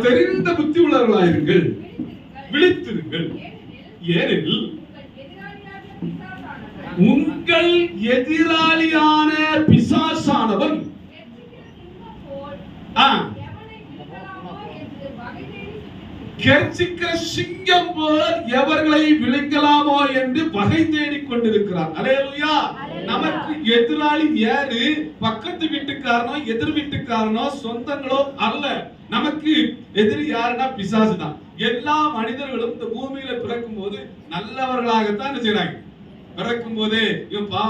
தெரிந்த புத்தி உள்ளவர்களாயிருங்கள், விழித்திருங்கள். ஏனெனில் உங்கள் எதிராளியான பிசாசானவன் கர்ச்சிக்கிற சிங்கம் போல் எவர்களை விழுங்கலாமோ என்று பகை தேடிக் கொண்டிருக்கிறார். அல்லேலூயா. நமக்கு எதிராளி யாரு? பக்கத்து வீட்டுக்காரனோ எதிர் வீட்டுக்காரனோ சொந்தங்களோ அல்ல. நமக்கு எதிரி யாருன்னா பிசாசு தான். எல்லா மனிதர்களும் இந்த பூமியில பிறக்கும் போது நல்லவர்களாகத்தான் செய்றாங்க. பிறக்கும் போதே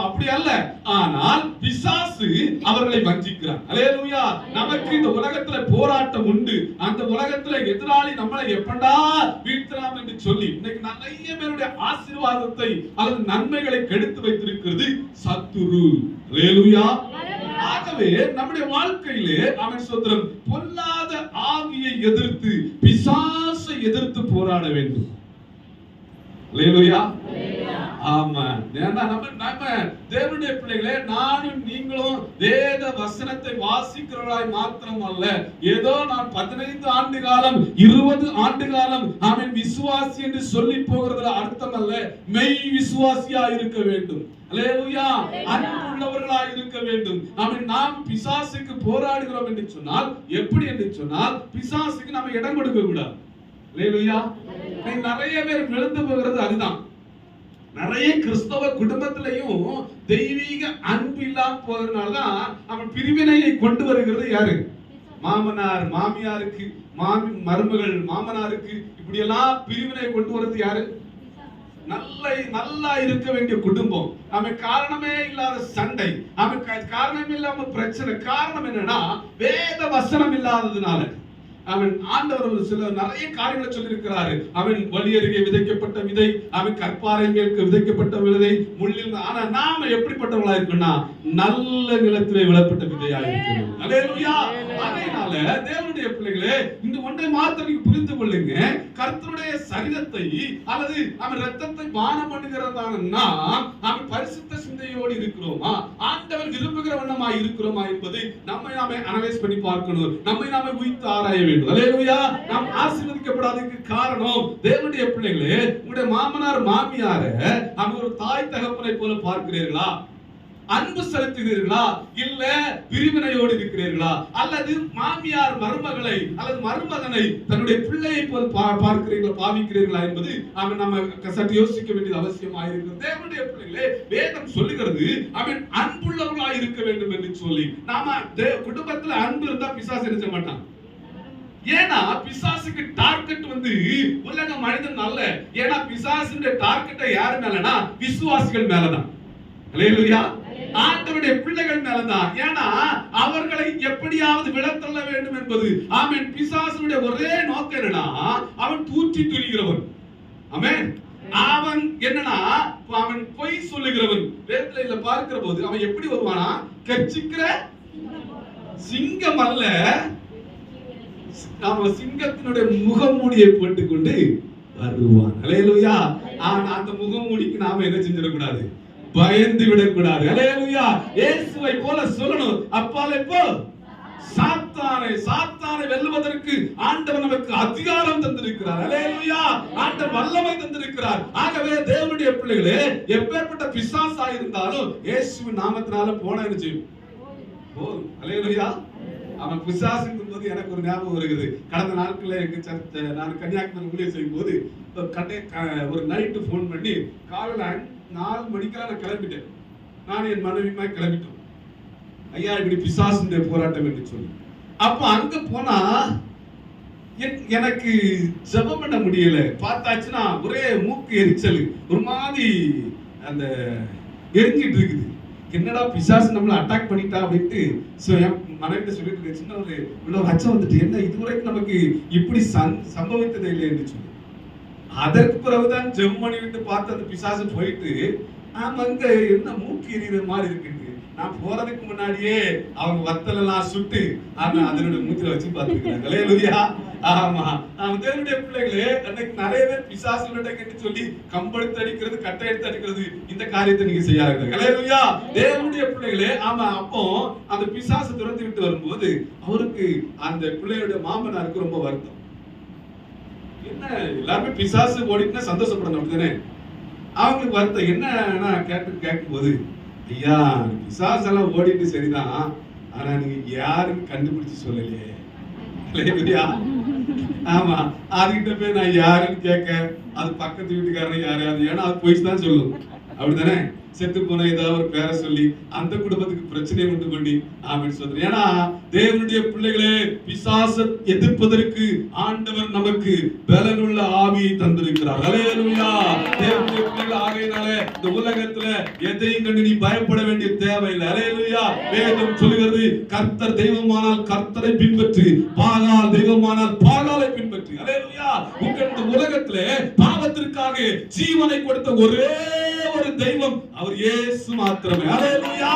அப்படி அல்ல. ஆனால் பிசாசு அவர்களை வஞ்சிக்கிறான். அல்லேலூயா. நமக்கு இந்த உலகத்துல போராட்டம் உண்டு. அந்த உலகத்துல எதிராளி நம்மளை எப்படா வீழ்த்தலாம் என்று சொல்லி இன்னைக்கு நிறைய பேருடைய ஆசீர்வாதத்தை அல்லது நன்மைகளை கெடுத்து வைத்திருக்கிறது சத்துரு. அல்லேலூயா. ஆகவே நம்முடைய வாழ்க்கையிலே அவன் சொல்றான், பொல்லாத ஆவியை எதிர்த்து பிசாசை எதிர்த்து போராட வேண்டும். அல்லேலூயா. ஆமா. நம்ம தேவனுடைய பிள்ளைகளே, நானும் நீங்களும் வேத வசனத்தை வாசிக்கிறவர்களாய் மாத்திரம் அல்ல. ஏதோ நான் 15 ஆண்டு காலம் 20 ஆண்டு காலம் அவன் விசுவாசி என்று சொல்லி போகிறதுல அர்த்தம் அல்ல. மெய் விசுவாசியா இருக்க வேண்டும். அல்லேலூயா. அன்புள்ளவர்களா இருக்க வேண்டும். நாம் பிசாசுக்கு போராடுகிறோம் என்று சொன்னால் எப்படி என்று சொன்னால் பிசாசுக்கு நம்ம இடம் கொடுக்க கூடாது. அல்லேலூயா. நிறைய பேர் விழுந்து போகிறது அதுதான். நிறைய கிறிஸ்தவ குடும்பத்திலையும் தெய்வீக அன்பு இல்லாம போறதுனாலதான் அவன் பிரிவினையை கொண்டு வருகிறது யாரு? மாமனார் மாமியாருக்கு, மருமகள் மாமனாருக்கு, இப்படி எல்லாம் பிரிவினை கொண்டு வருது யாரு? நல்லா இருக்க வேண்டிய குடும்பம். அவன் காரணமே இல்லாத சண்டை, அவன் காரணமே இல்லாம பிரச்சனை. காரணம் என்னன்னா வேத வசனம் இல்லாததுனால. அவன் ஆண்டவர் சில நிறைய காரியங்களை சொல்லி இருக்கிறாரு. அவன் வழி அருகே விதைக்கப்பட்ட விதை, அவன் கற்பாறை மேல் விதைக்கப்பட்ட விதை, முள்ளில். ஆனா நாம எப்படிப்பட்டவங்களா இருக்குன்னா நல்ல நிலத்திலே விளப்பட்ட விதையா இருக்கிறோம். அல்லேலூயா. அதனால தேவனுடைய பிள்ளைகளே, இந்த ஒன்றை மாத்திரம் புரிந்து கொள்ளுங்க. கர்த்தருடைய சரீரத்தை அல்லது அவன் ரத்தத்தை பானம் பண்ணுகிறதான அவன் பரிசுத்த சிந்தையோடு இருக்கிறோமா, ஆண்டவர் விரும்புகிற வண்ணமா இருக்கிறோமா என்பதை நம்மை நாமே அனலைஸ் பண்ணி பார்க்கணும். நம்மை நாமே உயிர்த்து ஆராய வேண்டும். அல்லேலூயா. நாம் ஆசீர்வதிக்கப்படாததுக்கு காரணம் தேவனுடைய பிள்ளைகளே, உங்களுடைய மாமனார் மாமியார அவங்க ஒரு தாய் தகப்பனை போல பார்க்கிறீர்களா? அன்பு செலுத்துகிறீர்களா? இல்ல பிரிவினையோடு இருக்கிறீர்களா? அல்லது மாமியார் மருமகளை அல்லது மருமகனை தன்னுடைய பிள்ளையை போல் பார்க்கிறீர்களா, பாவிக்கிறீர்களா என்பது அவன் நம்ம சற்று யோசிக்க வேண்டியது அவசியமாயிருக்கிறது. தேவனுடைய பிள்ளைகளே, வேதம் சொல்லுகிறது அவன் அன்புள்ளவர்களாக இருக்க வேண்டும் என்று சொல்லி. நாம குடும்பத்துல அன்பு இருந்தா பிசாசு நினைச்ச மாட்டான். ஏன்னா பிசாசுக்கு டார்கெட் உலக மனிதன் அல்ல. ஏன்னா பிசாசுடைய டார்கெட் யாரு மேலனா விசுவாசிகள் மேலதான். அல்லேலூயா. ஆண்டவருடைய பிள்ளைகள் மேலதான். ஏன்னா அவர்களை எப்படியாவது விழத்தள்ள வேண்டும் என்பது. ஆமென். பிசாசுடைய ஒரே நோக்கம் என்னன்னா அவன் தூற்றி துணிகிறவன். ஆமென். அவன் என்னன்னா அவன் பொய் சொல்லுகிறவன். வேதத்துல பார்க்கிற போது அவன் எப்படி வருவானா? கர்ச்சிக்கிற சிங்கம் அல்ல, அவன் சிங்கத்தினுடைய முகமூடியை போட்டுக்கொண்டு வருவான். அல்லேலூயா. அந்த முகமூடிக்கு நாம என்ன செஞ்சிடக்கூடாது? பயந்து விடக்கூடாது. அல்லேலூயா. இயேசுவை போல சொல்லணும், அப்பாலே போ. சாத்தானை வெல்லுவதற்கு ஆண்டவர் நமக்கு அதிகாரம் தந்திருக்கிறார். அல்லேலூயா. ஆண்டவர் வல்லமை தந்திருக்கிறார். ஆகவே தேவனுடைய பிள்ளைகளே, எப்பேற்பட்ட பிசாசா இருந்தாலும் இயேசுவின் நாமத்தினால போனேன்னு செய்யும் போதும். அல்லேலூயா. அவன் பிசாசுங்கும் போது எனக்கு ஒரு ஞாபகம் வருகிறது. கடந்த நாட்களில் நான் கன்னியாகுமரி ஊழியம் செய்யும் போது ஒரு நைட்டு போன் பண்ணி காலையில் 4 மணிக்கெல்லாம் நான் கிளம்பிட்டேன். நான் என் மனைவியுமா கிளம்பிட்டோம். ஐயா இப்படி பிசாசுடைய போராட்டம் என்று சொல்லி. அப்ப அங்க போனா எனக்கு ஜெபம் பண்ண முடியல. பார்த்தாச்சுன்னா ஒரே மூக்கு எரிச்சல், ஒரு மாதிரி அந்த எரிஞ்சிட்டு இருக்குது. என்னடா பிசாசு நம்மள அட்டாக் பண்ணிட்டா அப்படின்ட்டு மனைவிட்ட சொல்லிட்டு இருக்கேன். சின்ன ஒரு அச்சம் வந்துட்டு, என்ன இதுவரைக்கும் நமக்கு இப்படி சம்பவித்ததே இல்லை என்று சொல்லி. அதற்கு பிறகுதான் ஜெபம் பண்ணி விட்டு பார்த்து அந்த பிசாசு போயிட்டு, ஆமா அங்க என்ன மூக்கு எரிகிற மாதிரி இருக்கு. நான் போறதுக்கு முன்னாடியே அவங்க வத்தல் எல்லாம் சுட்டு அதனுடைய மூத்தில வச்சு பார்த்துக்கிறாங்க. அல்லேலூயா. ஆமா, தேவனுடைய பிள்ளைகளே, அன்னைக்கு நிறைய பேர் பிசாசுகிட்ட சொல்லி கம்பெடுத்து அடிக்கிறது, கட்டை எடுத்து அடிக்கிறது, இந்த காரியத்தை நீங்க செய்யாதீங்க. அல்லேலூயா. தேவனுடைய பிள்ளைகளே, ஆமா, அப்போ அந்த பிசாசு துரத்தி விட்டு வரும்போது அவருக்கு அந்த பிள்ளையோட மாமனாருக்கு ரொம்ப வருத்தம். என்ன எல்லாருமே பிசாசு ஓடிட்டுனா சந்தோஷப்படணும், அப்படித்தானே? அவங்களுக்கு வருத்தம் என்ன கேட்கும் போது, ஐயா பிசாசு எல்லாம் ஓடிட்டு சரிதான், ஆனா நீங்க யாருன்னு கண்டுபிடிச்சு சொல்லலையே. ஆமா, அதுகிட்ட போய் நான் யாருன்னு கேட்க, அது பக்கத்து வீட்டுக்காரன் யாரையாவது, ஏன்னா அது போய் தான் சொல்லும், அப்படித்தானே? செத்து போன ஏதாவது ஒரு பேரை சொல்லி அந்த குடும்பத்துக்கு பிரச்சனை உண்டு பண்ணி ஆமென் சொல்றேன். ஏன்னா தேவனுடைய பிள்ளைகளே, பிசாசை எதிர்ப்பதற்கு ஆண்டவர் நமக்கு பலனுள்ள ஆவியை தந்திருக்கிறார். அல்லேலூயா. தேவனுடைய பிள்ளைகள் ஆகையினாலே இந்த உலகத்துல எதையும் கண்டு நீ பயப்பட வேண்டிய தேவையில்லை. அல்லேலூயா. வேதம் சொல்கிறது, கர்த்தர் தெய்வமானால் கர்த்தரை பின்பற்றி, பாகால் தெய்வமானால் பாகாலை பின்பற்றி. அல்லேலூயா. இந்த உலகத்திலே பாவத்திற்காக ஜீவனை கொடுத்த ஒரே ஒரு தெய்வம் அவர் இயேசு மாத்திரமே. அல்லேலூயா.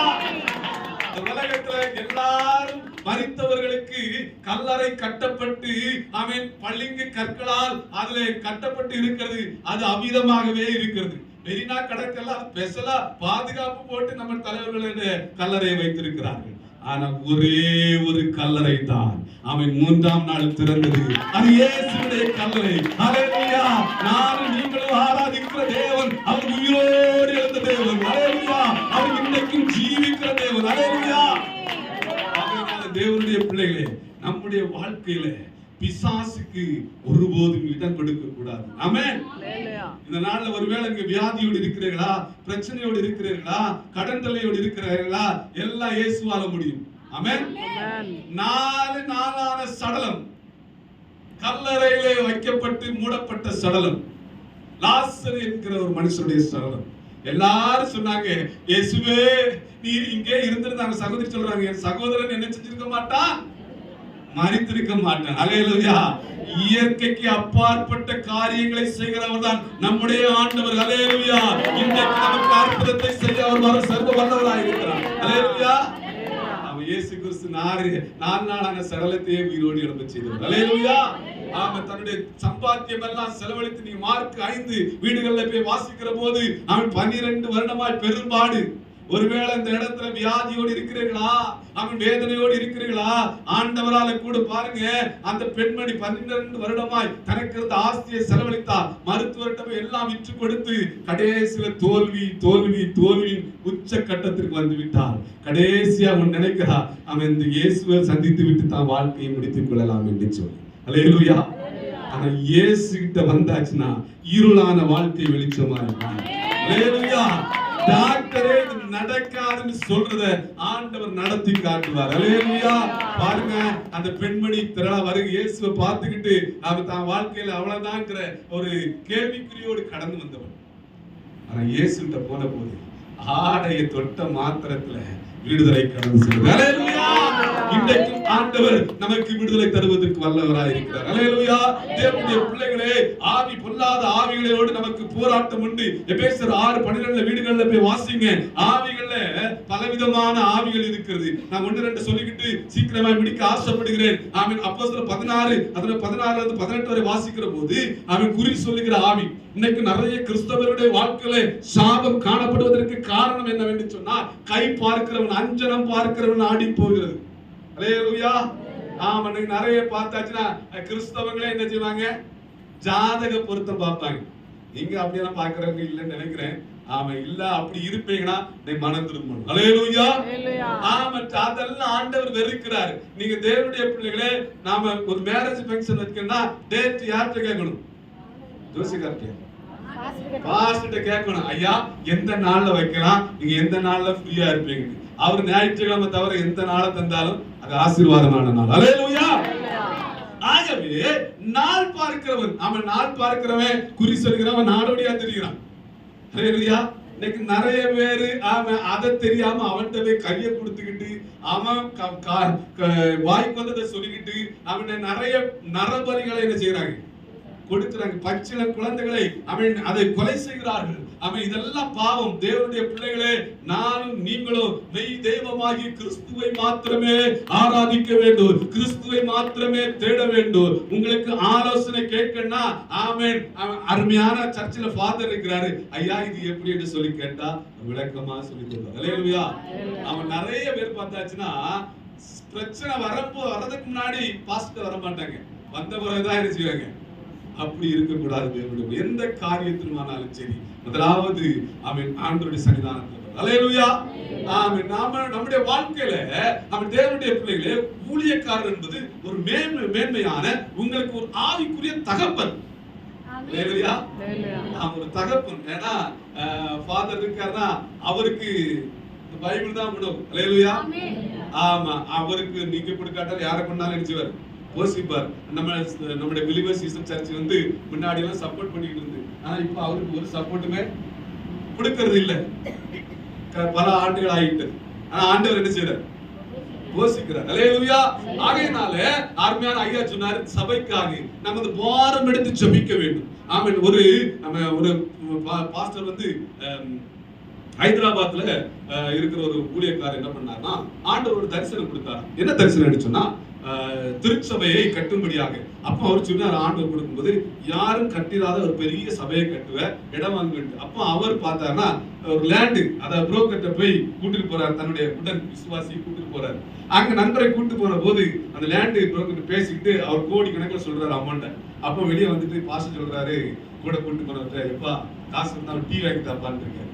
உலகத்துல எல்லாரும் மரித்தவர்களுக்கு கல்லறை கட்டப்பட்டு ஆமென் பளிங்கு கற்களால் அதிலே கட்டப்பட்டு இருக்கிறது. அது அமிதமாகவே இருக்கிறது. மெரினா கடற்கெல்லாம் ஸ்பெஷலா பாதுகாப்பு போட்டு நம்ம தலைவர்கள் கல்லறையை வைத்திருக்கிறார்கள். ஆனா ஒரே ஒரு கல்லறை தான் அவன் 3ஆம் நாள் திறந்தது. அது இயேசுவுடைய கல்லறை. அல்லேலூயா. நானும் நீங்களும் ஆராதிக்கிற தேவன் அவர் உயிரோடு எழுந்த தேவன். அல்லேலூயா. அவர் இன்னைக்கும் ஜீவிக்கிற தேவன். அல்லேலூயா. தேவனுடைய பிள்ளைகளே, நம்முடைய வாழ்க்கையில பிசாசுக்கு ஒருபோதும் இடம் கொடுக்க கூடாது. ஆமென். இந்த நாள்ல ஒருவேளை நீங்க வியாதியோடு இருக்கிறீர்களா, பிரச்சனையோடு இருக்கிறீர்களா, கடன் தொல்லையோடு இருக்கிறீர்களா, எல்லாம் இயேசுவால முடியும். ஆமென். 4 நாளான சடலம், கல்லறையிலே வைக்கப்பட்டு மூடப்பட்ட சடலம், லாசரு என்கிற ஒரு மனுஷனுடைய சடலம். எல்லாரும் சொன்னாங்க, இயேசுவே நீர் இங்கே இருந்திருந்தாங்க. சகோதரி சொல்றாங்க, என் சகோதரன் என்ன செஞ்சிருக்க மாட்டான், மரித்திருக்க மாட்டான். அல்லேலூயா. இயற்கைக்கு அப்பாற்பட்ட காரியங்களை செய்கிறவர் தான் நம்முடைய ஆண்டவர். அல்லேலூயா. இன்றைக்கு நமக்கு அற்புதத்தை செய்ய அவர் சர்வ வல்லவராய் இருக்கிறார். அல்லேலூயா. அவன் இயேசு கிறிஸ்து 4 நாளான சடலத்தையே உயிரோடு எழும்ப செய்தார். அல்லேலூயா. அவன் தன்னுடைய சம்பாத்தியம் எல்லாம் செலவழித்து, நீங்க மார்க் 5 வீடுகளில் போய் வாசிக்கிற போது அவன் 12 வருடமாய் பெரும்பாடு. ஒருவேளை இந்த இடத்துல வியாதியோடு இருக்கிறீர்களா, அவன் வேதனையோடு இருக்கிறீர்களா, ஆண்டவரால கூட பாருங்க, அந்த பெண்மணி 12 வருடமாய் தனக்கு இருந்த ஆஸ்தியை செலவழித்தார். மருத்துவர்கிட்ட எல்லாம் விற்று கொடுத்து கடைசியில தோல்வி தோல்வி தோல்வியின் உச்ச கட்டத்திற்கு வந்து விட்டார். கடைசியா அவன் நினைக்கிறா, அவன் இந்த இயேசுவை சந்தித்து விட்டு தான் வாழ்க்கையை முடித்துக் கொள்ளலாம் என்று சொல்லி. அல்லேலூயா. ஆனா இயேசு கிட்ட வந்தாச்சுன்னா இருளான வாழ்க்கை வெளிச்சமா இருக்கும். அல்லேலூயா. டாக்டரே நடக்காதுன்னு சொல்றத ஆண்டவர் நடத்தி காட்டுவார். அல்லேலூயா. பாருங்க, அந்த பெண்மணி திரளா வருக இயேசுவை பார்த்துக்கிட்டு அவன் தான் வாழ்க்கையில அவ்வளவுதான்ங்கிற ஒரு கேள்விக்குறியோடு கடந்து வந்தவன். ஆனா இயேசு கிட்ட போன போது ஆடையை தொட்ட மாத்திரத்துல விடுதலை கடந்து செல்வது. அல்லேலூயா. இன்றைக்கு ஆண்டவர் நமக்கு விடுதலை தருவதற்கு வல்லவராய் இருக்கிறார். அல்லேலூயா. தேவனுடைய பிள்ளைகளே, ஆவி பொல்லாத ஆவிகளோடு நமக்கு போராட்டம் உண்டு. எபேசியர் 6:12 வீடுகளில் போய் வாசிங்க. ஆவிகள்ல பலவிதமான ஆவிகள் இருக்கிறது. நான் 1-2 சொல்லிக்கிட்டு சீக்கிரமா முடிக்க ஆசைப்படுகிறேன். ஆமென். அப்போஸ்தலர் 16 அதுல 16 இருந்து 18 வரை வாசிக்கிற போது அவன் குறி சொல்லுகிற ஆவி. இன்னைக்கு நிறைய கிறிஸ்தவருடைய வாழ்க்கையில சாபம் காணப்படுவதற்கு காரணம் என்னவென்று சொன்னால், கை பார்க்கிறவன் அஞ்சனம் பார்க்கிறவன் ஆடி போகிறது. அல்லேலூயா. ஆமா, நிறைய பார்த்தாச்சுன்னா கிறிஸ்தவங்களே என்ன செய்வாங்க, ஜாதக பொருத்தம் பார்ப்பாங்க. நீங்க அப்படியெல்லாம் பார்க்கறவங்க இல்லைன்னு நினைக்கிறேன். ஆமா, இல்ல அப்படி இருப்பீங்கன்னா நீ மனம் திரும்பணும். அல்லேலூயா. ஆமா, அதெல்லாம் ஆண்டவர் வெறுக்கிறார். நீங்க தேவனுடைய பிள்ளைகளே, நாம ஒரு மேரேஜ் ஃபங்க்ஷன் வைக்கணும்னா டேட் யார்கிட்ட கேட்கணும், ஜோசிகார்ட்ட பாஸ்டர்ட்ட கேட்கணும். ஐயா எந்த நாள்ல வைக்கலாம், நீங்க எந்த நாள்ல ஃப்ரீயா இருப்பீங்க. அவர் ஞாயிற்றுக்கிழமை தவிர எந்த நாளை தந்தாலும் அது ஆசீர்வாதமான நாள். அல்லேலூயா. ஆகவே நாள் பார்க்கிறவன், அவன் நாள் பார்க்கிறவன் குறி சொல்கிறவன் நாடோடியா தெரிகிறான். அல்லேலூயா. இன்னைக்கு நிறைய பேரு அவன் அதை தெரியாம அவன்கிட்ட போய் கையை கொடுத்துக்கிட்டு அவன் வாய்க்கு வந்ததை சொல்லிக்கிட்டு அவனை நிறைய நரபலிகளை என்ன செய்யறாங்க, கொடுக்கிறாங்க. பச்சிள குழந்தைகளை அதை கொலை செய்கிறார்கள். இதெல்லாம் பாவம். தேவனுடைய பிள்ளைகளே, நானும் நீங்களும் மெய் தெய்வமாகி கிறிஸ்துவை மாத்திரமே ஆராதிக்க வேண்டும், கிறிஸ்துவை மாத்திரமே தேட வேண்டும். உங்களுக்கு ஆலோசனை கேட்கணும்னா ஆமென், அருமையான சர்ச்சில் ஃபாதர் இருக்கிறாரு, ஐயா இது எப்படி என்று சொல்லி கேட்டா விளக்கமா சொல்லி கொடுத்தார். அல்லேலூயா. அவன் நிறைய பேர் பார்த்தாச்சுன்னா பிரச்சனை வரதுக்கு முன்னாடி பாஸ்டர் வர மாட்டாங்க, வந்த பிறகுதான் என்ன செய்வாங்க. அப்படி இருக்கக்கூடாது. தேவனுடைய எந்த காரியத்திலுமானாலும் சரி, முதலாவது ஆண்டவருடைய சன்னிதானத்தில். அல்லேலூயா. நம்முடைய வாழ்க்கையில தேவனுடைய பிள்ளைகளே, ஊழியக்காரர் என்பது ஒரு மேன்மையான உங்களுக்கு ஒரு ஆவிக்குரிய தகப்பன். அல்லேலூயா. ஒரு தகப்பன். ஏன்னா ஃபாதர் இருக்காருன்னா அவருக்கு பைபிள் தான் விடும். அல்லேலூயா. ஆமா, அவருக்கு நீங்க கொடுக்காட்டால் யாரை கொண்டாலும் நினைச்சுவார், யோசிப்பார். நம்முடைய பிலிவர்ஸ் ஈஸ்டர் சர்ச் முன்னாடி எல்லாம் சப்போர்ட் பண்ணிட்டு இருந்து, ஆனா இப்ப அவருக்கு ஒரு சப்போர்ட்டுமே கொடுக்கறது இல்ல. பல ஆண்டுகள் ஆகிட்டு, ஆனா ஆண்டவர் என்ன செய்யறார், யோசிக்கிறார். அல்லேலூயா. ஆகையினால அருமையான ஐயா சொன்னார், சபைக்காக நமது பாரம் எடுத்து ஜெபிக்க வேண்டும். ஆமென். ஒரு பாஸ்டர் ஹைதராபாத்ல இருக்கிற ஒரு ஊழியக்காரர் என்ன பண்ணார்னா, ஆண்டவர் ஒரு தரிசனம் கொடுத்தார். என்ன தரிசனம் சொன்னா, திருச்சபையை கட்டும்படியாக. அப்ப அவர் சொன்னார், ஆண்டவர் கொடுக்கும்போது யாரும் கட்டிடாத ஒரு பெரிய சபையை கட்டுவ, இடம் வாங்க வேண்டும். அப்ப அவர் பார்த்தாருன்னா ஒரு லேண்டு, அத புரோக்கர்ட்ட போய் கூட்டிட்டு போறாரு, தன்னுடைய உடன் விசுவாசி கூட்டிட்டு போறாரு. அங்க நண்பரை கூட்டிட்டு போன போது அந்த லேண்டு புரோக்கர்ட்ட பேசிக்கிட்டு அவர் கோடி கணக்கில் சொல்றாரு அமௌண்ட. அப்ப வெளியே வந்துட்டு பாஸ்டர் சொல்றாரு, கூட கூட்டிட்டு போனவர்கிட்ட, எப்பா காசு இருந்தா டீ வாங்கி தாப்பான்னு இருக்காரு.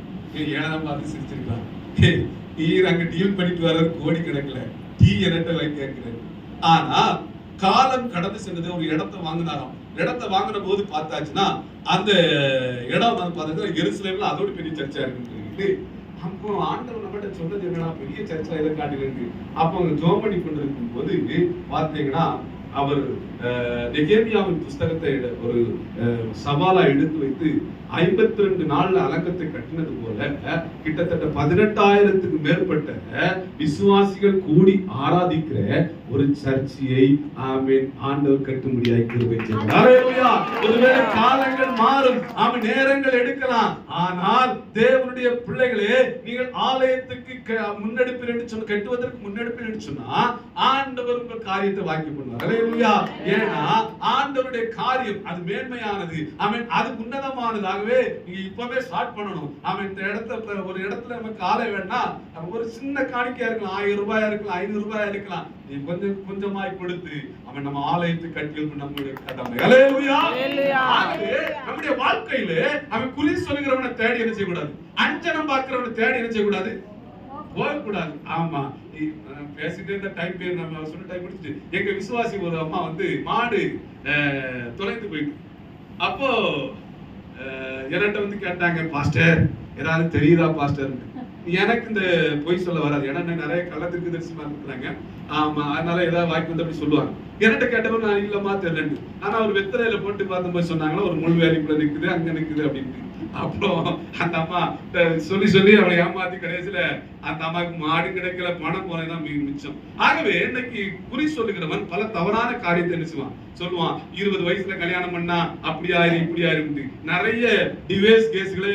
ஏனதான் பார்த்து சிரிச்சிருக்கலாம். அங்க டீல் பண்ணிட்டு வர்ற கோடி கணக்குல டீ என்கிட்ட வாங்கி கேட்கிறாரு. ஆனா காலம் கடந்து சென்றது. ஒரு இடத்தை வாங்கினாராம். இடத்தை வாங்கின போது பார்த்தாச்சுன்னா அந்த இடம் பார்த்தா எருசலேம்ல அதோட பெரிய சர்ச்சா இருக்கு. அப்போ ஆண்டவர் நம்மகிட்ட சொன்னது என்னன்னா, பெரிய சர்ச்சா இதை காட்டிருக்கு. அப்போ அவங்க ஜோம் பண்ணி கொண்டிருக்கும் போது பார்த்தீங்கன்னா, அவர் நெகேமியாவின் புஸ்தகத்தை ஒரு சவாலா எடுத்து வைத்து 52 நாள்ல அலங்கத்தை கட்டினது போல கிட்டத்தட்ட 18,000க்கு மேற்பட்ட விசுவாசிகள் கூடி ஆராதிக்கிற ஒரு சர்ச்சையை ஆண்டவர் கட்டும்படியாய் கிருபை செய்தார். அல்லேலூயா. ஒருவேளை காலங்கள் மாறும், நேரங்கள் எடுக்கலாம், ஆனால் தேவனுடைய பிள்ளைகளே, நீங்கள் ஆலயத்துக்கு முன்னெடுப்பீர் என்று சொன்ன, கட்டுவதற்கு முன்னெடுப்பீர் என்று சொன்னா ஆண்டவர் உங்கள் காரியத்தை வாங்கி பண்ணுவார். அல்லேலூயா. ஏன்னா ஆண்டவருடைய காரியம் அது மேன்மையானது, அது உன்னதமானதாகவே நீங்க இப்பவே ஸ்டார்ட் பண்ணணும். இந்த இடத்துல ஒரு இடத்துல நமக்கு ஆலை வேணா, ஒரு சின்ன காணிக்கையா இருக்கலாம், 1000 ரூபாயா இருக்கலாம், 500 ரூபாயா இருக்கலாம், நீ கொஞ்சமாய் கொடுத்து நம்ம ஆலயத்தை கட்டி நம்முடைய கடமை. அல்லேலூயா. நம்முடைய வாழ்க்கையில குறி சொல்லுகிறவனை தேடி என்ன செய்யக்கூடாது, அஞ்சனம் பார்க்கிறவனை தேடி என்ன செய்யக்கூடாது, போகக்கூடாது. ஆமா, பேசிட்டு இருந்த டைம் பேர் நம்ம சொன்ன டைம் முடிச்சுட்டு, எங்க விசுவாசி ஒரு அம்மா மாடு தொலைந்து போயிட்டு, அப்போ என்கிட்ட கேட்டாங்க, பாஸ்டர் ஏதாவது தெரியுதா பாஸ்டர்? எனக்கு இந்த பொய் சொல்ல வராது, ஏன்னா நிறைய கள்ளத்திற்கு தரிசனமா இருக்கிறாங்க. ஆமா, அதனால ஏதாவது வாய்ப்பு வந்து அப்படி சொல்லுவாங்க. என்கிட்ட கேட்டவங்க நான் இல்லமா தெரியலன்னு. ஆனா ஒரு வெத்தலையில போட்டு பார்க்கும்போது சொன்னாங்களா, ஒரு முள்வேலிக்குள்ள நிக்குது, அங்க நிக்குது அப்படின்னு. அப்புறம் அந்த அம்மா சொல்லி அவளை ஏமாத்தி கடைசியில அந்த அம்மாவுக்கு மாடு கிடைக்கல, பணம் போனதான் மிச்சம். ஆகவே இன்னைக்கு குறி சொல்லுகிறவன் பல தவறான காரியத்தை நினைச்சுவான், சொல்லுவான் 20 வயசுல கல்யாணம் பண்ணா அப்படி ஆயிரு இப்படி ஆயிரு. நிறைய டிவோர்ஸ் கேஸ்களே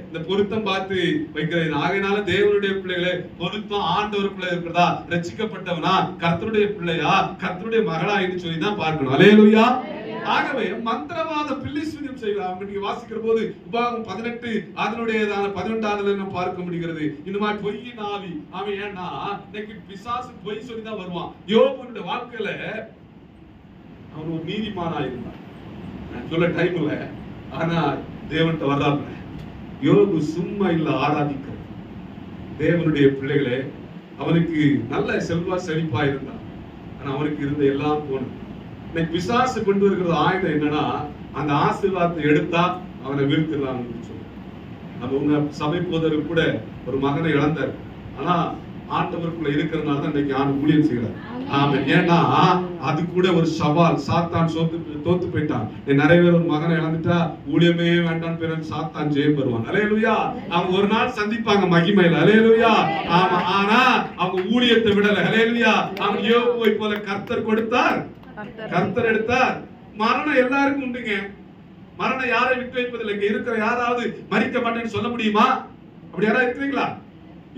இந்த பொருத்தம் பார்த்து வைக்கிறது. ஆகையினால தேவனுடைய பிள்ளைகளே, பொருத்தம் ஆண்டவருக்குள்ள இருக்கிறதா, ரட்சிக்கப்பட்டவனா, கர்த்தருடைய பிள்ளையா, கர்த்தருடைய மகளா என்று சொல்லி தான் பார்க்கணும். அல்லேலூயா. ஆகவே மந்திரவாத பில்லிசூனியம் செய்வாங்க. நீங்க வாசிக்கிற போது உபாகமம் 18 அதனுடையதான 11வது நம்ம பார்க்க முடிகிறது. இந்த மாதிரி பொய்யின் ஆவி. அவன் ஏன்னா இன்னைக்கு பிசாசு பொய் சொல்லி தான் வருவான். யோபுடைய வாழ்க்கையில அவன் ஒரு நீதிமானா இருந்தான். நான் சொல்ல டைம் இல்ல, ஆனா தேவன்கிட்ட வர்றாங்க. யோபு சும்மா இல்ல ஆராதிக்க தேவனுடைய பிள்ளைகளே. அவனுக்கு நல்ல செல்வா செழிப்பா இருந்தான், ஆனா அவனுக்கு இருந்த எல்லாம் போன. இன்னைக்கு பிசாசு கொண்டு வருகிற ஆயுதம் என்னன்னா, அந்த ஆசீர்வாதத்தை எடுத்தா அவனை வீழ்த்திடலாம்னு சொல்லி. நம்ம உங்க சபை போதற்கு கூட ஒரு மகனை இழந்தார், ஆனா ஆண்டவருக்குள்ள இருக்கிறதுனால தான் இன்னைக்கு ஆண்டு ஊழியம் செய்கிறார். ஆமென். ஏன்னா அது கூட ஒரு சவால். சாத்தான் தோத்து போயிட்டான். நிறைய பேர் ஒரு மகனை இழந்துட்டா ஊழியமே வேண்டாம் பிறகு சாத்தான் ஜெயம் பெறுவான். அல்லேலூயா. அவங்க ஒரு நாள் சந்திப்பாங்க மகிமையில. அல்லேலூயா. ஆமா, ஆனா அவங்க ஊழியத்தை விடல. அல்லேலூயா. அவங்க யோபுவை போல கர்த்தர் கொடுத்தார், கர்த்தர் எடுத்தார். மரணம் எல்லாருக்கும் உண்டுங்க. மரணம் யாரை விட்டு வைப்பதில்லை. இங்க இருக்கிற யாராவது மரிக்க மாட்டேன்னு சொல்ல முடியுமா? அப்படி யாராவது இருக்கிறீங்களா?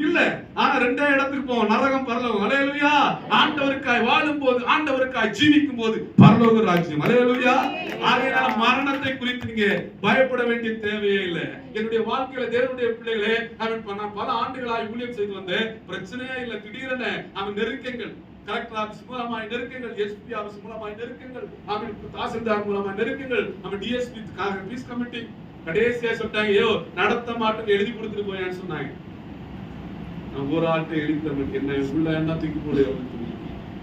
இல்ல. ஆனா ரெண்டே இடத்துக்கு போவோம், நரகம் பரலோகம். அல்லேலூயா. ஆண்டவருக்காய் வாழும்போது, ஆண்டவருக்காய் ஜீவிக்கும் போது பரலோக ராஜ்யம். அல்லேலூயா. ஆகையால மரணத்தை குறித்து நீங்க பயப்பட வேண்டிய தேவையே இல்லை. என்னுடைய வாழ்க்கையில தேவனுடைய பிள்ளைகளே, நான் பல ஆண்டுகளாய் ஊழியம் செய்து வந்தேன். பிரச்சனையே இல்லை. திடீரென அவன் நெருக்கங்கள், கலெக்டர் ஆபீஸ் மூலமாய் நெருக்கங்கள், எஸ்பி ஆபீஸ் மூலமாய் நெருக்கங்கள், அவன் தாசில்தார் மூலமாய் நெருக்கங்கள், அவன் டிஎஸ்பி பீஸ் கமிட்டி கடைசியா சொல்லிட்டாங்க, ஐயோ நடத்த மாட்டேன்னு எழுதி கொடுத்துட்டு போயான்னு சொன்னாங்க. நான் ஒரு ஆள்கிட்ட எழுதி என்ன உள்ள என்ன தூக்கி போடு அப்படின்னு சொல்லி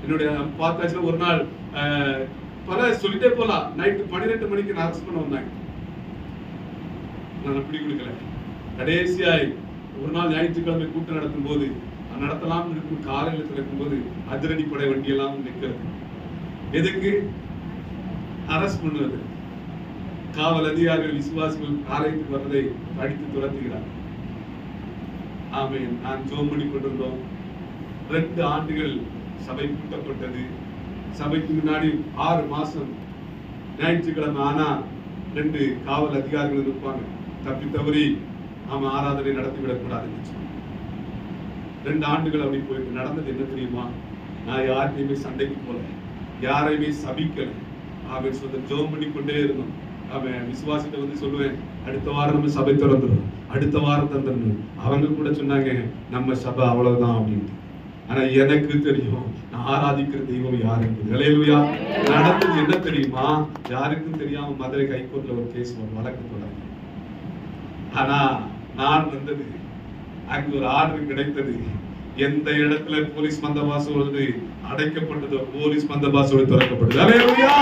என்னுடைய பார்த்தாச்சுன்னா ஒரு நாள் பல சொல்லிட்டே போலாம். நைட்டு 12 மணிக்கு நான் அரெஸ்ட் பண்ண வந்தாங்க. நான் அப்படி கொடுக்கல. கடைசியாய் ஒரு நாள் ஞாயிற்றுக்கிழமை கூட்டம் நடத்தும் போது நடத்தலாம் இருக்கும் காலையில் திறக்கும் போது அதிரடிப்படை வண்டியெல்லாம் நிற்கிறது. எதுக்கு? அரஸ்ட் பண்ணுவது. காவல் அதிகாரிகள் விசுவாசிகள் ஆலயத்துக்கு வர்றதை அடித்து துரத்துகிறார். ஆமென். நான் ஜெபம் பண்ணி கொண்டிருந்தோம். 2 ஆண்டுகள் சபை கூட்டப்பட்டது. சபைக்கு முன்னாடி 6 மாசம் ஞாயிற்றுக்கிழமை ஆனா 2 காவல் அதிகாரிகள் இருப்பாங்க. தப்பி தவறி நாம ஆராதனை நடத்திவிடக் கூடாதுன்னு சொன்னாங்க. 2 ஆண்டுகள் அப்படி போயிட்டு நடந்தது என்ன தெரியுமா? நான் யாரையுமே சண்டைக்கு போல, யாரையுமே சபிக்கல. அவன் சொல்ல ஜெபம் பண்ணி கொண்டே இருந்தோம். அவன் விசுவாசிட்ட வந்து சொல்லுவேன், அடுத்த வாரம் நம்ம சபை திறந்துடும், அடுத்த வாரம் தந்துடணும். அவங்க கூட சொன்னாங்க நம்ம சபை அவ்வளவுதான் அப்படின்னு. ஆனா எனக்கு தெரியும் நான் ஆராதிக்கிற தெய்வம் யாரு என்பது. அல்லேலூயா. நடந்தது என்ன தெரியுமா? யாருக்கும் தெரியாம மதுரை ஹைகோர்ட்ல ஒரு கேஸ் வழக்கு தொடங்கி. ஆனா நான் வந்தது, அங்கு ஒரு ஆர்டர் கிடைத்தது. எந்த இடத்துல போலீஸ் பந்தோபஸ்து அடைக்கப்பட்டதோ போலீஸ் பந்தோபஸ்து திறக்கப்பட்டது. அல்லேலூயா.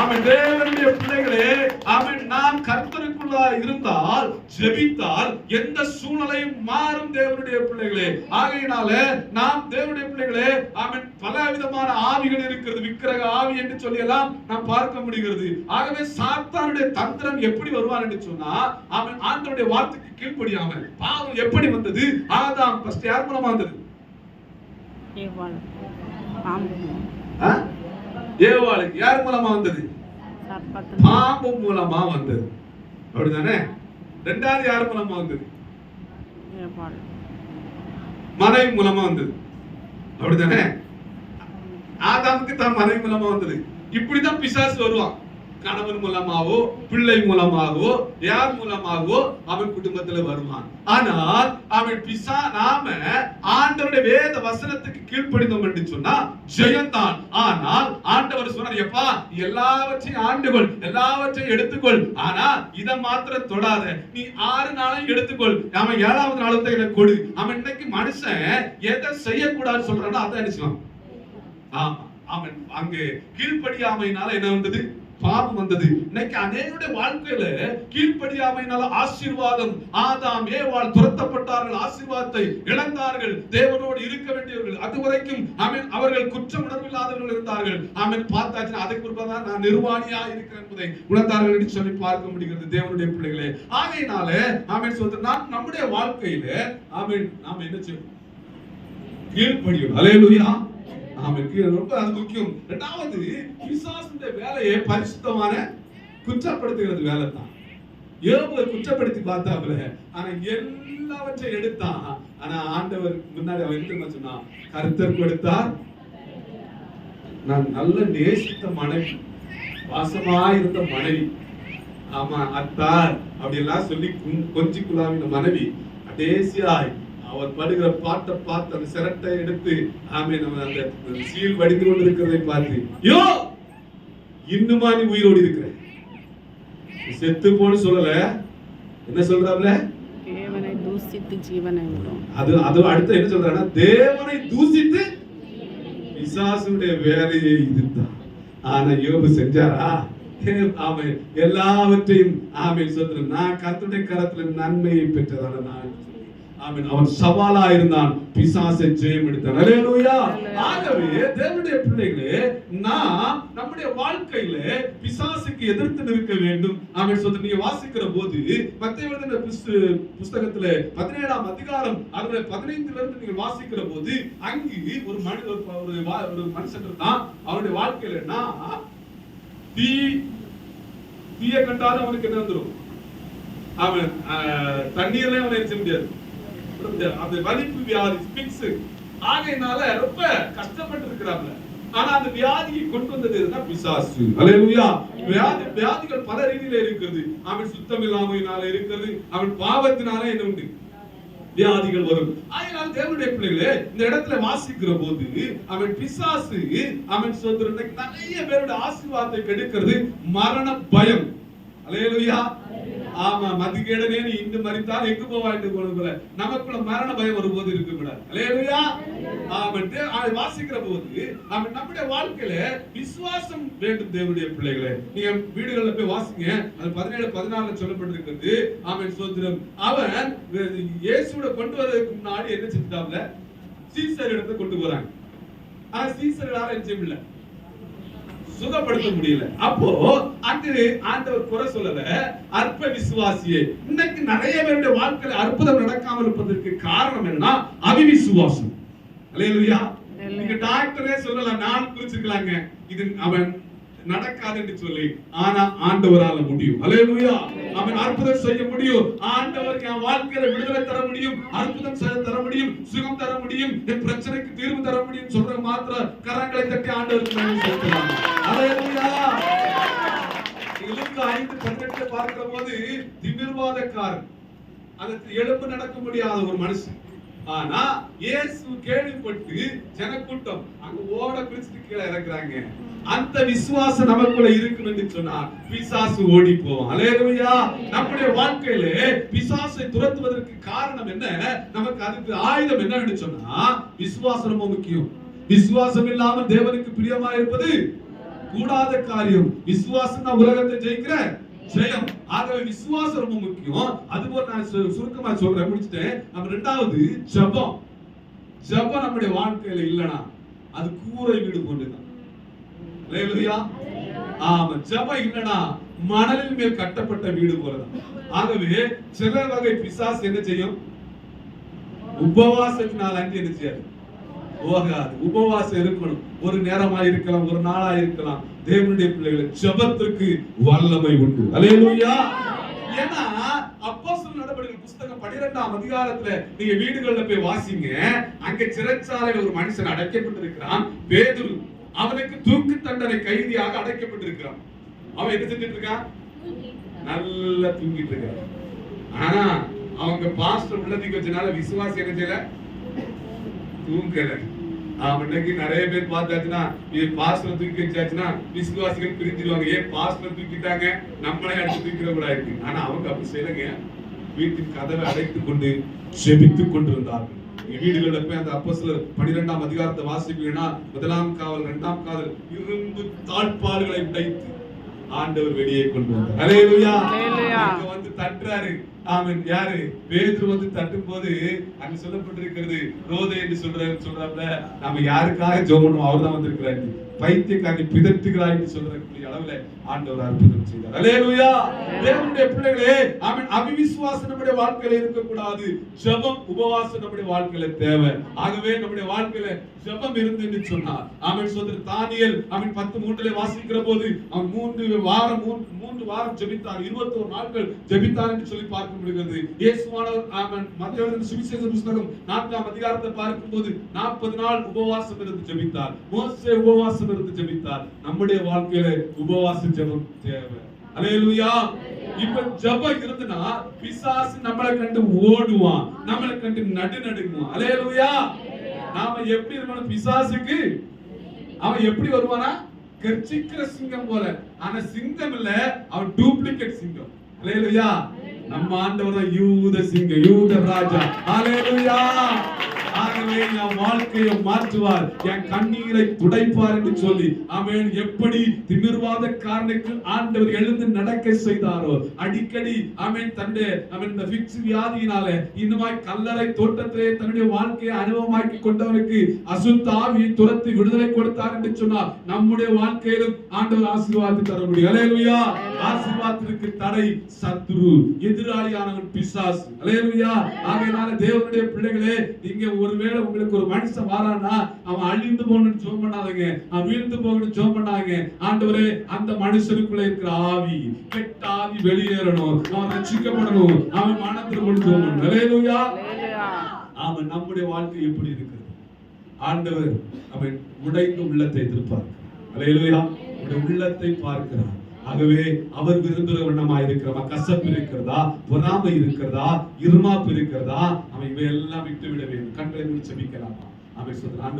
ஆமென். தேவனுடைய பிள்ளைகளே, ஆமென். நாம் கர்த்தருக்குள்ளா இருந்தால், ஜெபித்தால் எந்த சூழ்நிலையும் மாறும். தேவனுடைய பிள்ளைகளே, ஆகையினால நாம் தேவனுடைய பிள்ளைகளே, ஆமென். பல விதமான ஆவிகள் இருக்கிறது. விக்கிரக ஆவி என்று சொல்லி எல்லாம் நாம் பார்க்க முடிகிறது. ஆகவே சாத்தானுடைய தந்திரம் எப்படி வருவான் என்று சொன்னா, ஆமென், ஆண்டவருடைய வார்த்தைக்கு கீழ்ப்படியாமல் பாவம் எப்படி வந்தது? ஆதாம் ஃபர்ஸ்ட் யார் மூலமா வந்தது? ஏவாளுக்கு யார் மூலமா வந்தது? பாம்பு மூலமா வந்தது. அப்படிதானே? ரெண்டாவது யார் மூலமா வந்தது? மனைவி மூலமா வந்தது. அப்படிதானே? ஆதாமுக்கு தான் மனைவி மூலமா வந்தது. இப்படிதான் பிசாசு வருவான். கணவன் மூலமாவோ பிள்ளை மூலமாகவோ யார் மூலமாகவோ அவன் குடும்பத்துல வருவான். ஆனால் அவன் நாம ஆண்டவருடைய வேத வசனத்துக்கு கீழ்ப்படிந்தோம் என்று சொன்னா ஜெயந்தான். ஆனால் ஆண்டவர் சொன்னார், எப்பா எல்லாவற்றையும் ஆண்டுகொள், எல்லாவற்றையும் எடுத்துக்கொள், ஆனா இதை மாத்திரம் தொடாத. நீ 6 நாளையும் எடுத்துக்கொள், அவன் 7வது நாளத்தை எனக்கு கொடு. அவன் இன்னைக்கு மனுஷன் எதை செய்யக்கூடாதுன்னு சொல்றானோ அதை அடிச்சுவான். ஆமா, அவன் அங்கே கீழ்ப்படியாமையினால என்ன வந்தது? பாவம் வந்தது. இன்னைக்கு அநேகருடைய வாழ்க்கையில கீழ்ப்படியாமையினால ஆசீர்வாதம், ஆதாம் ஏவாள் துரத்தப்பட்டார்கள், ஆசீர்வாதத்தை இழந்தார்கள். தேவனோடு இருக்க வேண்டியவர்கள் அதுவரைக்கும் ஆமென் அவர்கள் குற்ற உணர்வில்லாதவர்கள் இருந்தார்கள். ஆமென். பார்த்தாச்சுன்னா அதுக்கு பிறகுதான் நான் நிர்வாணியா இருக்கிறேன் என்பதை உணர்ந்தார்கள் என்று சொல்லி பார்க்க முடிகிறது. தேவனுடைய பிள்ளைகளே, ஆகையினால ஆமென் சொல்றது நான் நம்முடைய வாழ்க்கையில ஆமென் நாம என்ன செய்யணும்? கீழ்ப்படியும். அல்லேலூயா. ரொம்ப அது முக்கியம். இரண்டாவது, பிசாசுடைய வேலையை பரிசுத்தமான குற்றப்படுத்துகிறது வேலை தான். யோபை குற்றப்படுத்தி பார்த்தாப்புல, ஆனா எல்லாவற்றையும் எடுத்தான். ஆனா ஆண்டவர் முன்னாடி அவன் என்ன சொன்னான்? கர்த்தர் கொடுத்தார், நான் நல்ல நேசித்த மனைவி, வாசமா இருந்த மனைவி, ஆமா அத்தார் அப்படி எல்லாம் சொல்லி கொஞ்சி குழாவின மனைவி, கடைசியாய் அவர் படுகிற பாட்டை பார்த்து அந்த சிரட்டை எடுத்து ஆமென் அந்த சீல் வடிந்து கொண்டிருக்கிறதை பார்த்து, யோ இன்னுமா நீ உயிரோடு இருக்கிற? செத்து போன்னு சொல்லல, என்ன சொல்றாப்ல? தேவனை தூசித்து ஜீவனை விடும். அது அடுத்து என்ன சொல்றானா? தேவனை தூசித்து பிசாசுடைய வேலையை இதுதான். ஆனா யோபு செஞ்சாரா? ஆமென். எல்லாவற்றையும் ஆமென் சொல்றேன், நான் கர்த்தருடைய கரத்துல நன்மையை பெற்றதான நான் ஆமென். அவன் சவாலா இருந்தான், பிசாசை ஜெயம் எடுத்தான். அல்லேலூயா. ஆகவே தேவனுடைய பிள்ளைகளே, நாம் நம்முடைய வாழ்க்கையில பிசாசுக்கு எதிர்த்து நிற்க வேண்டும். ஆமென் சொல்றது நீங்க வாசிக்கிற போது மத்தேயு எழுதின புத்தகத்துல 17ஆம் அதிகாரம் 15ல இருந்து நீங்க வாசிக்கிற போது அங்கு ஒரு மனிதன் ஒரு மனுஷன் தான், அவனுடைய வாழ்க்கையில தீ தீய கண்டாலும் அவனுக்கு என்ன வந்துடும்? அவன் தண்ணீர்ல அவனை எரிச்ச முடியாது. அந்த வலிப்பு வியாதி பிக்ஸ் ஆகையினால ரொம்ப கஷ்டப்பட்டு இருக்கிறாங்க. ஆனா அந்த வியாதியை கொண்டு வந்தது எதுனா? பிசாசு. அல்லேலூயா. வியாதிகள் பல ரீதியில இருக்கிறது. அவன் சுத்தம் இல்லாமையினால இருக்கிறது, அவன் பாவத்தினால என்ன உண்டு? வியாதிகள் வரும். அதனால தேவனுடைய பிள்ளைகளே, இந்த இடத்துல வாசிக்கிற போது அவன் பிசாசு, அவன் சொல்ற நிறைய பேருடைய ஆசீர்வாதத்தை கெடுக்கிறது மரண பயம். அல்லேலூயா. ஆமா, மதிகேடனே நீ இன்று மரித்தால் எங்கு போவாய் போல நமக்குள்ள மரண பயம் வரும்போது இருக்க கூடாது. அல்லேலூயா. அவன் வாசிக்கிற போது அவன் நம்முடைய வாழ்க்கையில விசுவாசம் வேண்டும். தேவனுடைய பிள்ளைகளே, நீங்க வீடுகளில் போய் வாசிங்க. அது 17-14 சொல்லப்பட்டிருக்கிறது. அவன் சோத்திரம், அவன் இயேசுவை கொண்டு வரதுக்கு முன்னாடி என்ன செஞ்சிட்டாப்ல? சீசர் இடத்தை கொண்டு போறாங்க. ஆனா சீசர்களால என்ன செய்யல, சுகப்படுத்த முடியல. அப்போ அங்கு ஆண்டவர் குறை சொல்லல, அற்ப விசுவாசியே. இன்னைக்கு நிறைய பேருடைய வாழ்க்கையில அற்புதம் நடக்காமல் இருப்பதற்கு காரணம் என்னன்னா அவிவிசுவாசம். அல்லேலூயா. நீங்க டாக்டரே சொல்லலாம், நான் குறிச்சிருக்கலாங்க இது அவன் நடக்காது என்று சொல்லி, ஆனா ஆண்டவரால முடியும். அல்லேலூயா. அவன் அற்புதம் செய்ய முடியும். ஆண்டவர் என் வாழ்க்கையில விடுதலை தர முடியும், அற்புதம் தர முடியும், சுகம் தர முடியும், என் பிரச்சனைக்கு தீர்வு தர முடியும் சொல்ற மாத்திர கரங்களை தட்டி ஆண்டவருக்கு நன்றி செலுத்தலாம். அல்லேலூயா. லூக்கா 5:18 பார்க்கிற போது திமிர்வாதக்காரன், அதுக்கு எழும்பு நடக்க முடியாத ஒரு மனுஷன். ஆனா இயேசு கேள்விப்பட்டு ஜனக்கூட்டம் அங்க ஓட பிடிச்சிட்டு கீழே இறக்குறாங்க. அந்த விசுவாசம் நமக்குள்ள இருக்கும் என்று சொன்னால் பிசாசு ஓடி போவான். அல்லேலூயா. நம்முடைய வாழ்க்கையில பிசாசை துரத்துவதற்கு காரணம் என்ன? நமக்கு அதுக்கு ஆயுதம் என்னன்னு சொன்னா விசுவாசம் ரொம்ப முக்கியம். விசுவாசம் இல்லாமல் தேவனுக்கு பிரியமா இருப்பது கூடாத காரியம். விசுவாசம் தான் உலகத்தை ஜெயிக்கிற ஜெயம். ஆகவே விசுவாசம் ரொம்ப முக்கியம். அதுபோல நான் சுருக்கமா சொல்றேன், முடிச்சிட்டேன். நம்ம இரண்டாவது ஜெபம். ஜெபம் நம்முடைய வாழ்க்கையில இல்லனா அது கூரை வீடு போன்றுதான். அல்லேலூயா. ஆமா, ஜெபம் இல்லனா மணலின் மேல் கட்டப்பட்ட வீடு போலதான். ஆகவே சில வகை பிசாசு என்ன செய்யும்? உபவாசத்தினால் அங்கே என்ன செய்யாது? போகாது. உபவாசம் இருக்கணும். ஒரு நேரமா இருக்கலாம், ஒரு நாளா இருக்கலாம். தேவனுடைய பிள்ளைகள் ஜெபத்திற்கு வல்லமை உண்டு. அல்லேலூயா. ஏன்னா அப்போஸ்தலர் நடபடிகள் புத்தகம் 12ஆம் அதிகாரத்துல நீங்க வீடுகள்ல போய் வாசிங்க. அங்க சிறைச்சாலையில் ஒரு மனுஷன் அடைக்கப்பட்டிருக்கிறான். பேதுரு, அவனுக்கு தூக்கு தண்டனை கைதியாக அடைக்கப்பட்டிருக்கிறான். அவன் என்ன செஞ்சிட்டு இருக்கான்? நல்லா தூங்கிட்டு இருக்கான். ஆனா அவங்க பாஸ்டர் உள்ளதுக்கு வச்சனால விசுவாசி என்ன செய்யல? தூங்கல. இன்னைக்கு நிறைய பேர் பார்த்தாச்சுன்னா பாஸ்டர் தூக்கி வச்சாச்சுன்னா விசுவாசிகள் பிரிஞ்சிருவாங்க. ஏன் பாஸ்டர் தூக்கிட்டாங்க, நம்மளே அடிச்சு தூக்கிட கூட இருக்கு. ஆனா அவங்க அப்படி செய்யலங்க. வீட்டின் கதவை அடைத்துக் கொண்டு ஜெபித்துக் கொண்டிருந்தார்கள். வீடுகளில் போய் அந்த அப்போஸ்தலர் 12ஆம் அதிகாரத்தை வாசிப்பீங்கன்னா 1ஆம் காவல் 2ஆம் காவல் இரும்பு தாழ்பால்களை உடைத்து ஆண்டவர் வெளியே கொண்டு வந்தார். அல்லேலூயா. அங்க வந்து தட்டுறாரு. ஆமென். யாரு? பேதுரு வந்து தட்டும் போது அங்க சொல்லப்பட்டிருக்கிறது, ரோதை என்று சொல்றாப்ல, நாம யாருக்காக ஜெபம் பண்ணுவோம், அவர்தான் வந்திருக்கிறாரு. பைத்தியக்காரனை பிதற்றுகிறாய் என்று சொல்றக்கூடிய அளவுல ஆண்டவர் அற்புதம் செய்தார். அல்லேலூயா. தேவனுடைய பிள்ளைகளே, ஆமென். அவிசுவாசம் நம்முடைய வாழ்க்கையில இருக்க கூடாது. ஜெபம் உபவாசம் நம்முடைய வாழ்க்கையில தேவை. ஆகவே நம்முடைய வாழ்க்கையில ஜெபம் இருந்து என்று சொன்னார். ஆமென். சோதரர் தானியேல் ஆமென் 10:3 வாசிக்கிற போது அவன் 3 வாரம் ஜெபித்தார், 21 நாட்கள் ஜெபித்தார் என்று சொல்லி பார்க்க முடிகிறது. இயேசுவானவர் ஆமென் மத்தேயு சுவிசேஷ புத்தகம் 4ஆம் அதிகாரத்தை பார்க்கும்போது 40 நாள் உபவாசம் இருந்து ஜெபித்தார். மோசே உபவாசம் இருந்து ஜெபித்தார். நம்முடைய வாழ்க்கையில உபவாச ஜெபம் தேவை. அல்லேலூயா. இப்ப ஜெபம் இருந்துனா பிசாசு நம்மளை கண்டு ஓடுவான், நம்மளை கண்டு நடுநடுங்குவான். அல்லேலூயா. நாம எப்படி இருக்கணும்? பிசாசுக்கு அவன் எப்படி வருவானா? கர்ச்சிக்கிற சிங்கம் போல. ஆனா சிங்கம் இல்ல, அவன் டூப்ளிகேட் சிங்கம். அல்லேலூயா. நம்ம ஆண்டவர் யூத சிங்கம், யூத ராஜா. அல்லேலூயா. ஆகவே என் வாழ்க்கையை மாற்றுவார், என் கண்ணீரை துடைப்பார் என்று சொல்லி ஆமென். எப்படி திமிர்வாதக்காரனுக்கு ஆண்டவர் எழுந்து நடக்க செய்தாரோ, அடிக்கடி ஆமென் தன்னுடைய ஆமென் இந்த ஃபிக்ஸ் வியாதியினால இன்னுமாய் கல்லறை தோட்டத்திலே தன்னுடைய வாழ்க்கையை அனுபவமாக்கி கொண்டவனுக்கு அசுத்த ஆவியை துரத்தி விடுதலை கொடுத்தார் என்று சொன்னார். நம்முடைய வாழ்க்கையிலும் ஆண்டவர் ஆசீர்வாதத்தை தர முடியும். அல்லேலூயா. ஆசீர்வாதத்திற்கு தடை சத்துரு, எதிராளியானவன் பிசாசு. அல்லேலூயா. ஆகையால தேவனுடைய பிள்ளைகளே, நீங்க ஒருவேளை ஒருவேளை உங்களுக்கு ஒரு மனுஷன் வாரானா அவன் அழிந்து போகணும்னு ஜெபம் பண்ணாதீங்க, அவன் வீழ்ந்து போகணும்னு ஜெபம் பண்ணாங்க. ஆண்டவரே அந்த மனுஷனுக்குள்ள இருக்கிற ஆவி, கெட்ட ஆவி வெளியேறணும், அவன் ரட்சிக்கப்படணும், அவன் மனதிற்கு ஜெபம் பண்ணணும். ஹல்லேலூயா. அவன் நம்முடைய வாழ்க்கை எப்படி இருக்கிறது? ஆண்டவர் அவன் உடைந்த உள்ளத்தை எதிர்பார்க்கிறார். ஹல்லேலூயா. உடைய உள்ளத்தை பார்க்கிறார். ஆகவே அவர் விரும்புகிற வண்ணமாய் இருக்கிறவா, கசப்பு இருக்கிறதா, பொறாமை இருக்கிறதா, இருமாப்பு இருக்கிறதா, அவன் இவையெல்லாம் விட்டு விட வேண்டும். கண்களை மூடி ஜெபிக்கலாமா? அவன் சொல்றான்,